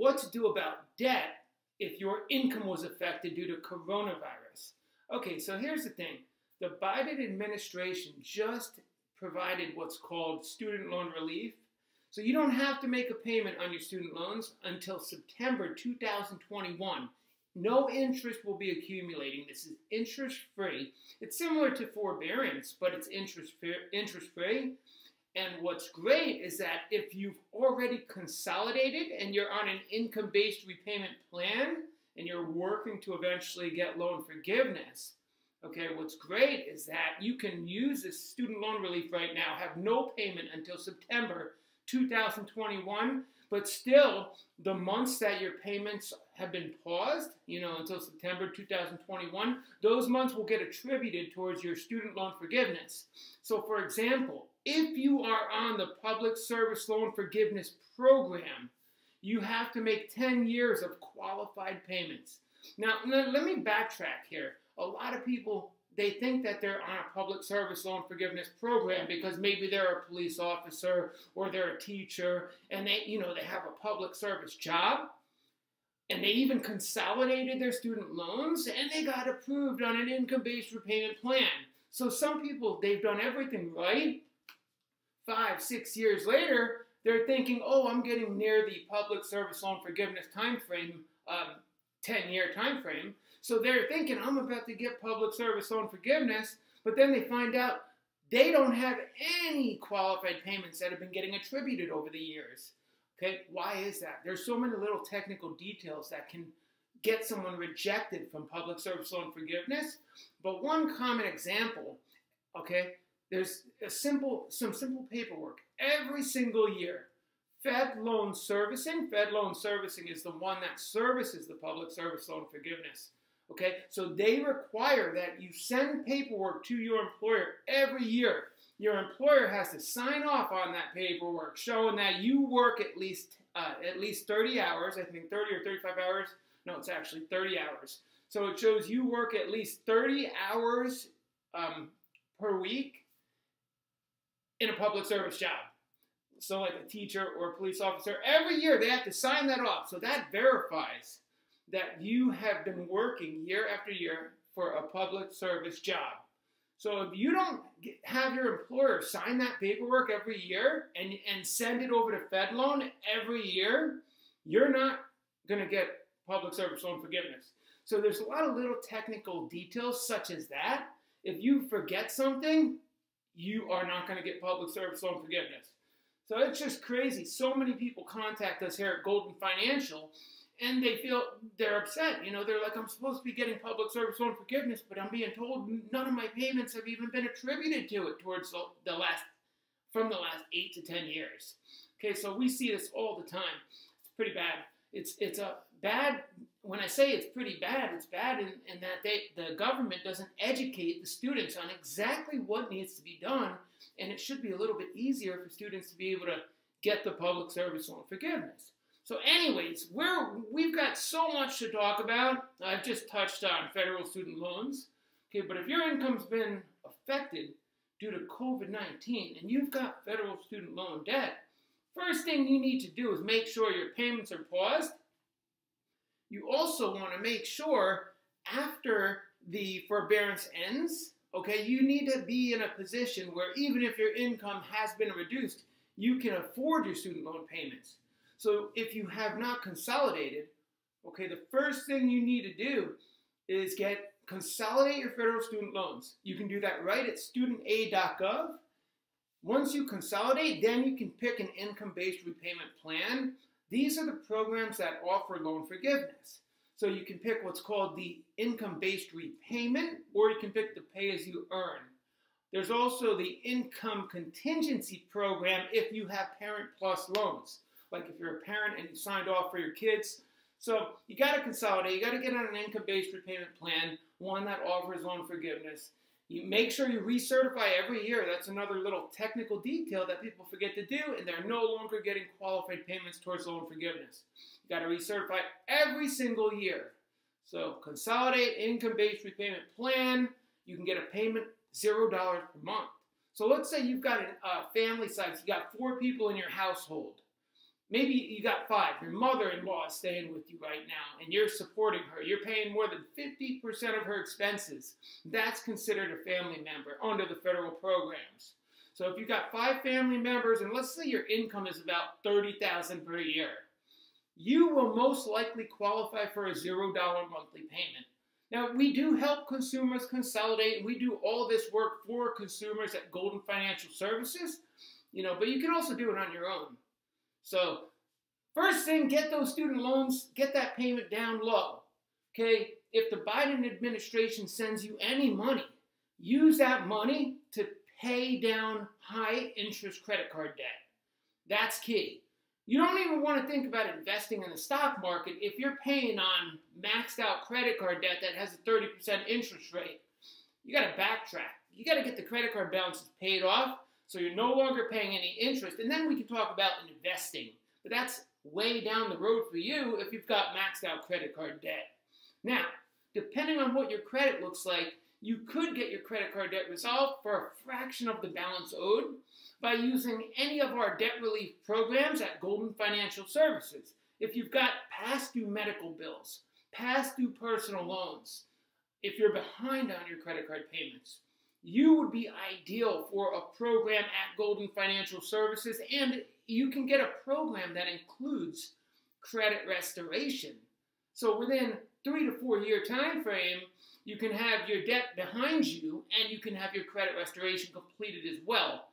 what to do about debt if your income was affected due to coronavirus. Okay, so here's the thing. The Biden administration just provided what's called student loan relief. So you don't have to make a payment on your student loans until September 2021. No interest will be accumulating. This is interest-free. It's similar to forbearance, but it's interest-free. And what's great is that if you've already consolidated and you're on an income-based repayment plan and you're working to eventually get loan forgiveness, okay, what's great is that you can use this student loan relief right now, have no payment until September 2021, but still the months that your payments have been paused, until September 2021, those months will get attributed towards your student loan forgiveness. So for example, if you are on the Public Service Loan Forgiveness Program, you have to make 10 years of qualified payments. Now, let me backtrack here. A lot of people, they think that they're on a Public Service Loan Forgiveness Program because maybe they're a police officer or they're a teacher and they have a public service job and they even consolidated their student loans and they got approved on an income-based repayment plan. So some people, they've done everything right. 5, 6 years later, they're thinking, oh, I'm getting near the Public Service Loan Forgiveness time frame, 10-year time frame. So they're thinking, I'm about to get Public Service Loan Forgiveness, but then they find out they don't have any qualified payments that have been getting attributed over the years. Okay, why is that? There's so many little technical details that can get someone rejected from Public Service Loan Forgiveness. But one common example, okay, there's some simple paperwork every single year. Fed loan servicing is the one that services the Public Service Loan Forgiveness. Okay, so they require that you send paperwork to your employer every year. Your employer has to sign off on that paperwork showing that you work at least 30 hours, I think 30 or 35 hours. No, it's actually 30 hours. So it shows you work at least 30 hours per week in a public service job. So like a teacher or a police officer, every year they have to sign that off. So that verifies that you have been working year after year for a public service job. So if you don't have your employer sign that paperwork every year and send it over to Fed Loan every year, you're not going to get Public Service Loan Forgiveness. So there's a lot of little technical details such as that. If you forget something, you are not going to get Public Service Loan Forgiveness. So it's just crazy. So many people contact us here at Golden Financial and they feel they're upset. They're like, I'm supposed to be getting Public Service Loan Forgiveness, but I'm being told none of my payments have even been attributed to it towards the last 8 to 10 years. Okay, so we see this all the time. It's pretty bad. It's a bad, when I say it's pretty bad, it's bad in that the government doesn't educate the students on exactly what needs to be done, and it should be a little bit easier for students to be able to get the Public Service Loan Forgiveness. So anyways, we've got so much to talk about. I've just touched on federal student loans. Okay, but if your income's been affected due to COVID-19 and you've got federal student loan debt, first thing you need to do is make sure your payments are paused. You also want to make sure after the forbearance ends, okay, you need to be in a position where even if your income has been reduced, you can afford your student loan payments. So if you have not consolidated, okay, the first thing you need to do is consolidate your federal student loans. You can do that right at studentaid.gov. Once you consolidate, then you can pick an income-based repayment plan. These are the programs that offer loan forgiveness. So you can pick what's called the income-based repayment, or you can pick the pay-as-you-earn. There's also the income contingency program if you have Parent Plus loans. Like if you're a parent and you signed off for your kids. So you got to consolidate. You got to get on an income-based repayment plan, one that offers loan forgiveness. You make sure you recertify every year. That's another little technical detail that people forget to do, and they're no longer getting qualified payments towards loan forgiveness. You got to recertify every single year. So consolidate income-based repayment plan. You can get a payment $0 per month. So let's say you've got a family size. You got 4 people in your household. Maybe you got 5. Your mother-in-law is staying with you right now, and you're supporting her. You're paying more than 50% of her expenses. That's considered a family member under the federal programs. So if you've got 5 family members, and let's say your income is about $30,000 per year, you will most likely qualify for a $0 monthly payment. Now, we do help consumers consolidate, and we do all this work for consumers at Golden Financial Services, but you can also do it on your own. So, first thing, get those student loans, get that payment down low. Okay, if the Biden administration sends you any money, use that money to pay down high interest credit card debt. That's key. You don't even want to think about investing in the stock market if you're paying on maxed out credit card debt that has a 30% interest rate. You got to backtrack. You got to get the credit card balances paid off so you're no longer paying any interest. And then we can talk about investing. But that's way down the road for you if you've got maxed out credit card debt. Now, depending on what your credit looks like, you could get your credit card debt resolved for a fraction of the balance owed by using any of our debt relief programs at Golden Financial Services. If you've got past due medical bills, past due personal loans, if you're behind on your credit card payments, you would be ideal for a program at Golden Financial Services, and you can get a program that includes credit restoration. So within 3 to 4 year time frame, you can have your debt behind you and you can have your credit restoration completed as well.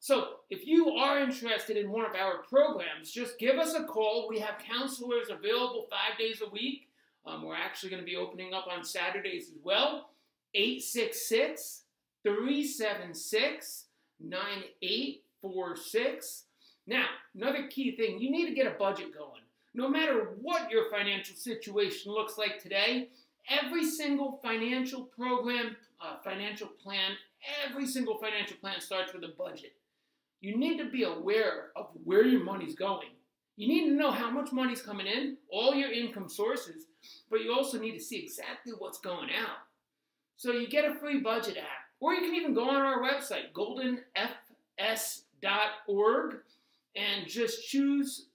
So if you are interested in one of our programs, just give us a call. We have counselors available 5 days a week. We're actually going to be opening up on Saturdays as well. 866-376-9846. Now, another key thing, you need to get a budget going. No matter what your financial situation looks like today, every single financial program, every single financial plan starts with a budget. You need to be aware of where your money's going. You need to know how much money's coming in, all your income sources, but you also need to see exactly what's going out. So you get a free budget app, or you can even go on our website, goldenfs.org, and just choose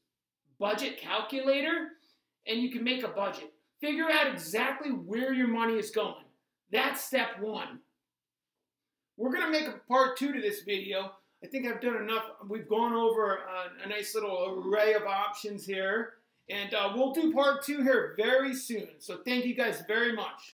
Budget Calculator, and you can make a budget. Figure out exactly where your money is going. That's step 1. We're going to make a part 2 to this video. I think I've done enough. We've gone over a nice little array of options here. And we'll do part 2 here very soon. So thank you guys very much.